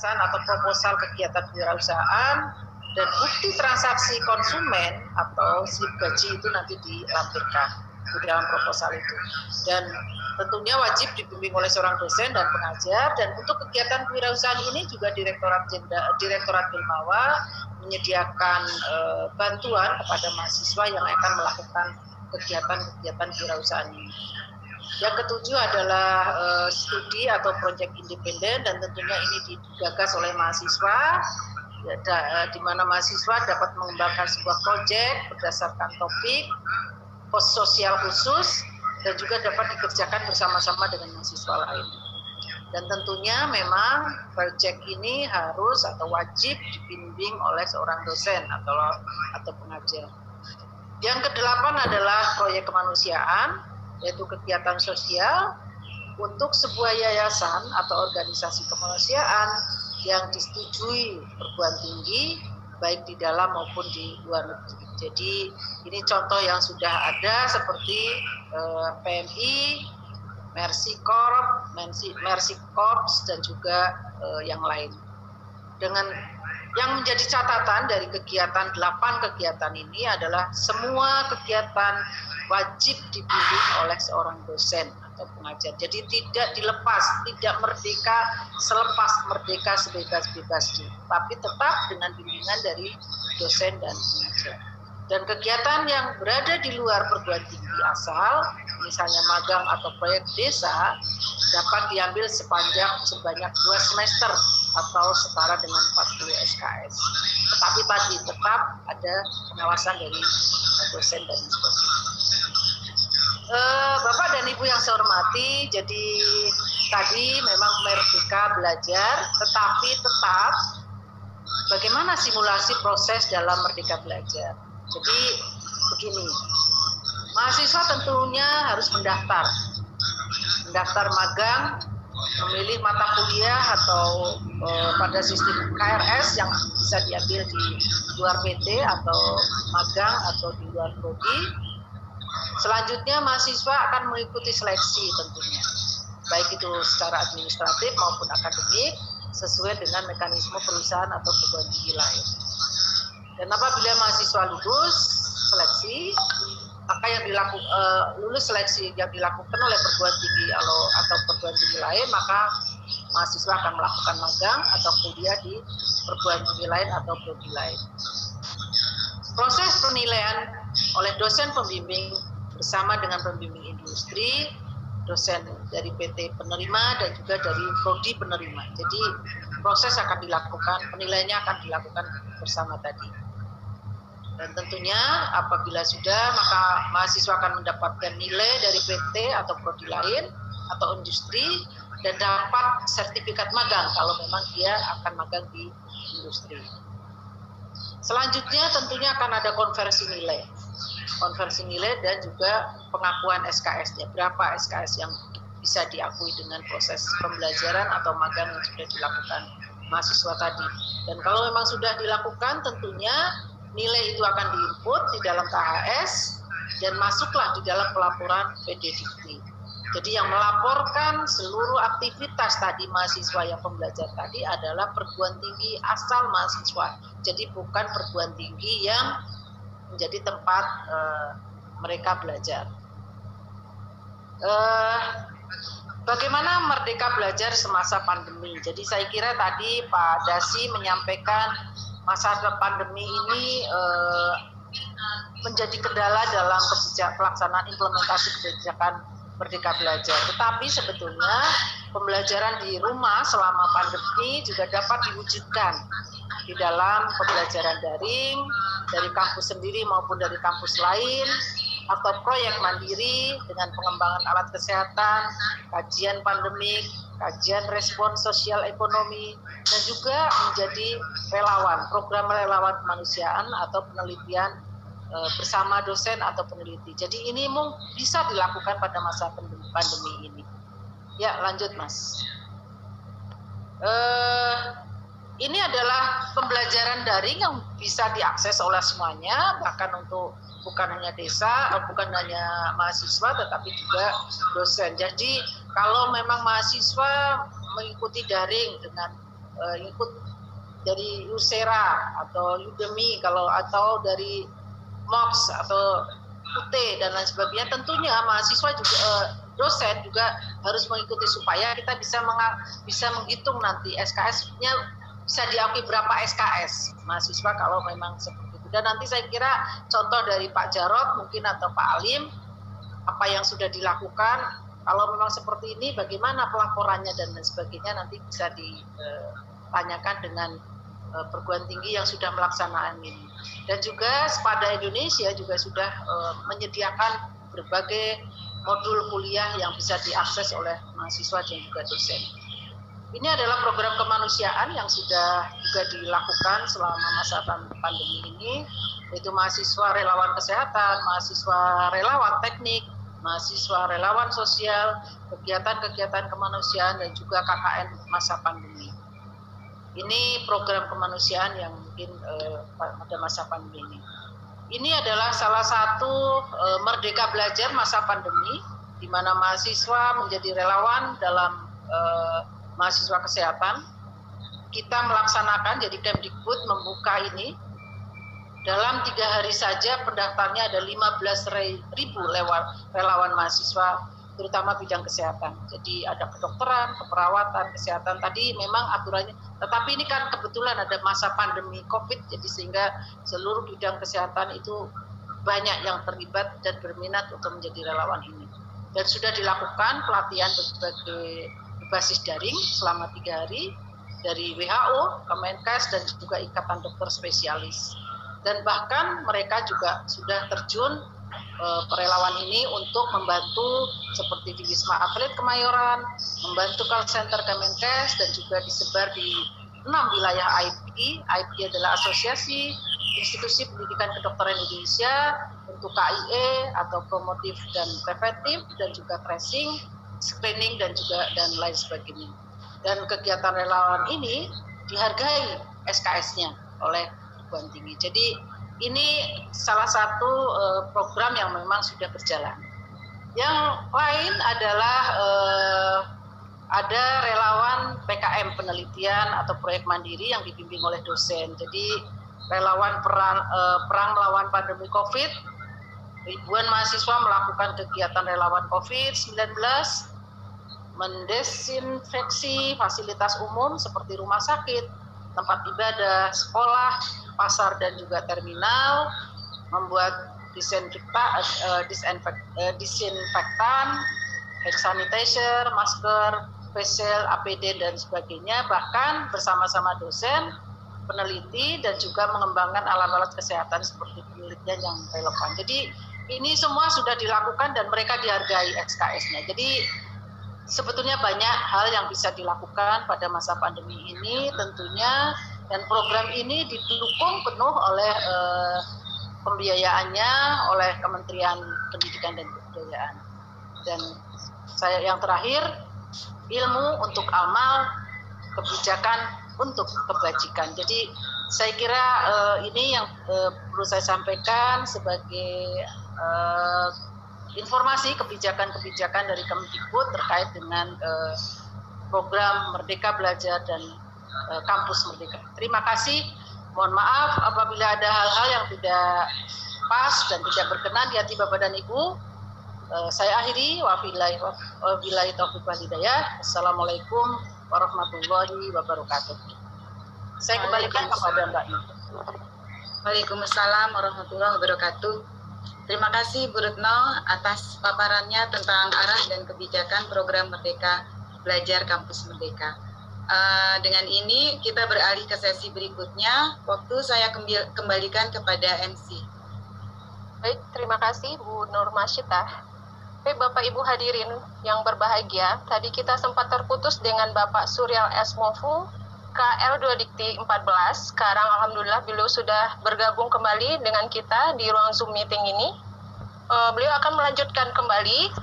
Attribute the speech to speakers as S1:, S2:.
S1: gagasan atau proposal kegiatan kewirausahaan, dan bukti transaksi konsumen atau slip gaji itu nanti dilampirkan di dalam proposal itu. Dan tentunya wajib dibimbing oleh seorang dosen dan pengajar. Dan untuk kegiatan kewirausahaan ini juga Direktorat Bilmawa menyediakan bantuan kepada mahasiswa yang akan melakukan kegiatan-kegiatan kewirausahaan ini. Yang ketujuh adalah studi atau proyek independen, dan tentunya ini digagas oleh mahasiswa, di mana mahasiswa dapat mengembangkan sebuah proyek berdasarkan topik pos sosial khusus, dan juga dapat dikerjakan bersama-sama dengan mahasiswa lain. Dan tentunya memang proyek ini harus atau wajib dibimbing oleh seorang dosen atau pengajar. Yang kedelapan adalah proyek kemanusiaan, yaitu kegiatan sosial untuk sebuah yayasan atau organisasi kemanusiaan yang disetujui perguruan tinggi baik di dalam maupun di luar negeri. Jadi ini contoh yang sudah ada seperti PMI, Mercy Corps dan juga yang lain. Dengan yang menjadi catatan dari kegiatan 8 kegiatan ini adalah semua kegiatan wajib dibimbing oleh seorang dosen atau pengajar. Jadi tidak dilepas, tidak merdeka selepas merdeka sebebas-bebasnya, tapi tetap dengan bimbingan dari dosen dan pengajar. Dan kegiatan yang berada di luar perguruan tinggi asal, misalnya magang atau proyek desa, dapat diambil sebanyak 2 semester atau setara dengan 40 SKS. Tetapi tadi tetap ada pengawasan dari dosen dan sebagainya. Bapak dan Ibu yang saya hormati, jadi tadi memang merdeka belajar, tetapi tetap bagaimana simulasi proses dalam merdeka belajar. Jadi begini, mahasiswa tentunya harus mendaftar magang, memilih mata kuliah atau pada sistem KRS yang bisa diambil di luar PT atau magang atau di luar prodi. Selanjutnya mahasiswa akan mengikuti seleksi tentunya, baik itu secara administratif maupun akademik sesuai dengan mekanisme perusahaan atau perguruan tinggi lain. Dan apabila mahasiswa lulus seleksi, maka yang lulus seleksi yang dilakukan oleh perguruan tinggi atau perguruan tinggi lain, maka mahasiswa akan melakukan magang atau kuliah di perguruan tinggi lain atau prodi lain. Proses penilaian oleh dosen pembimbing bersama dengan pembimbing industri, dosen dari PT penerima dan juga dari prodi penerima. Jadi proses akan dilakukan, penilaiannya akan dilakukan bersama tadi. Dan tentunya apabila sudah, maka mahasiswa akan mendapatkan nilai dari PT atau prodi lain atau industri dan dapat sertifikat magang kalau memang dia akan magang di industri. Selanjutnya tentunya akan ada konversi nilai dan juga pengakuan SKS-nya, berapa SKS yang bisa diakui dengan proses pembelajaran atau magang yang sudah dilakukan mahasiswa tadi. Dan kalau memang sudah dilakukan, tentunya nilai itu akan diinput di dalam KHS dan masuklah di dalam pelaporan PDDikti. Jadi yang melaporkan seluruh aktivitas tadi mahasiswa yang pembelajar tadi adalah perguruan tinggi asal mahasiswa. Jadi bukan perguruan tinggi yang menjadi tempat mereka belajar. Bagaimana merdeka belajar semasa pandemi? Jadi saya kira tadi Pak Dasi menyampaikan masa pandemi ini menjadi kendala dalam pelaksanaan implementasi kebijakan merdeka belajar. Tetapi sebetulnya pembelajaran di rumah selama pandemi juga dapat diwujudkan di dalam pembelajaran daring dari kampus sendiri maupun dari kampus lain, atau proyek mandiri dengan pengembangan alat kesehatan, kajian pandemik, kajian respon sosial ekonomi, dan juga menjadi relawan, program relawan kemanusiaan atau penelitian bersama dosen atau peneliti. Jadi ini bisa dilakukan pada masa pandemi ini. Ya, lanjut Mas. Ini adalah pembelajaran daring yang bisa diakses oleh semuanya, bahkan untuk bukan hanya desa, bukan hanya mahasiswa, tetapi juga dosen. Jadi kalau memang mahasiswa mengikuti daring dengan ikut dari Coursera atau Udemy atau dari MOOC atau UT dan lain sebagainya, tentunya mahasiswa juga dosen juga harus mengikuti supaya kita bisa menghitung nanti SKS-nya bisa diakui berapa SKS mahasiswa kalau memang seperti itu. Dan nanti saya kira contoh dari Pak Jarod mungkin atau Pak Alim apa yang sudah dilakukan, kalau memang seperti ini bagaimana pelaporannya dan lain sebagainya nanti bisa ditanyakan dengan perguruan tinggi yang sudah melaksanakan ini. Dan juga Sepada Indonesia juga sudah menyediakan berbagai modul kuliah yang bisa diakses oleh mahasiswa dan juga dosen. Ini adalah program kemanusiaan yang sudah juga dilakukan selama masa pandemi ini, yaitu mahasiswa relawan kesehatan, mahasiswa relawan teknik, mahasiswa relawan sosial, kegiatan-kegiatan kemanusiaan, dan juga KKN masa pandemi. Ini program kemanusiaan yang mungkin pada masa pandemi ini. Ini adalah salah satu Merdeka Belajar masa pandemi, di mana mahasiswa menjadi relawan dalam mahasiswa kesehatan. Kita melaksanakan, jadi Kemdikbud membuka ini. Dalam 3 hari saja pendaftarnya ada 15.000 relawan mahasiswa, terutama bidang kesehatan. Jadi ada kedokteran, keperawatan, kesehatan. Tadi memang aturannya, tetapi ini kan kebetulan ada masa pandemi COVID, jadi sehingga seluruh bidang kesehatan itu banyak yang terlibat dan berminat untuk menjadi relawan ini. Dan sudah dilakukan pelatihan berbasis daring selama 3 hari dari WHO, Kemenkes, dan juga Ikatan Dokter Spesialis. Dan bahkan mereka juga sudah terjun relawan ini untuk membantu seperti di Wisma Atlet Kemayoran, membantu call center Kemenkes, dan juga disebar di 6 wilayah AIPI. AIPI adalah Asosiasi Institusi Pendidikan Kedokteran Indonesia, untuk KIE atau promotif dan preventif, dan juga tracing, screening, dan lain sebagainya. Dan kegiatan relawan ini dihargai SKS-nya oleh perguruan tinggi. Jadi ini salah satu program yang memang sudah berjalan. Yang lain adalah ada relawan PKM penelitian atau proyek mandiri yang dibimbing oleh dosen. Jadi relawan perang melawan pandemi COVID, ribuan mahasiswa melakukan kegiatan relawan COVID-19, mendesinfeksi fasilitas umum seperti rumah sakit, tempat ibadah, sekolah, pasar, dan juga terminal, membuat disinfektan, hand sanitizer, masker, face shield, APD, dan sebagainya, bahkan bersama-sama dosen, peneliti, dan juga mengembangkan alat-alat kesehatan seperti penelitian yang relevan. Jadi ini semua sudah dilakukan dan mereka dihargai SKS-nya. Jadi sebetulnya banyak hal yang bisa dilakukan pada masa pandemi ini tentunya, dan program ini didukung penuh oleh pembiayaannya oleh Kementerian Pendidikan dan Kebudayaan. Dan saya yang terakhir, ilmu untuk amal, kebijakan untuk kebajikan. Jadi saya kira ini yang perlu saya sampaikan sebagai informasi kebijakan-kebijakan dari Kemdikbud terkait dengan program Merdeka Belajar dan Kampus Merdeka. Terima kasih. Mohon maaf apabila ada hal-hal yang tidak pas dan tidak berkenan di hati Bapak dan Ibu. Saya akhiri. Wabillahi taufiq wal hidayah. Assalamualaikum warahmatullahi wabarakatuh. Saya kembalikan kepada Mbak Nur.
S2: Waalaikumsalam warahmatullahi wabarakatuh. Terima kasih Bu Retno atas paparannya tentang arah dan kebijakan program Merdeka Belajar Kampus Merdeka. Dengan ini kita beralih ke sesi berikutnya. Waktu saya kembalikan kepada MC.
S3: Baik, terima kasih Bu Nur Masyidah. Baik Bapak Ibu hadirin yang berbahagia, tadi kita sempat terputus dengan Bapak Suryal S. Mofu, KL2 Dikti 14. Sekarang alhamdulillah beliau sudah bergabung kembali dengan kita di ruang Zoom meeting ini. Beliau akan melanjutkan kembali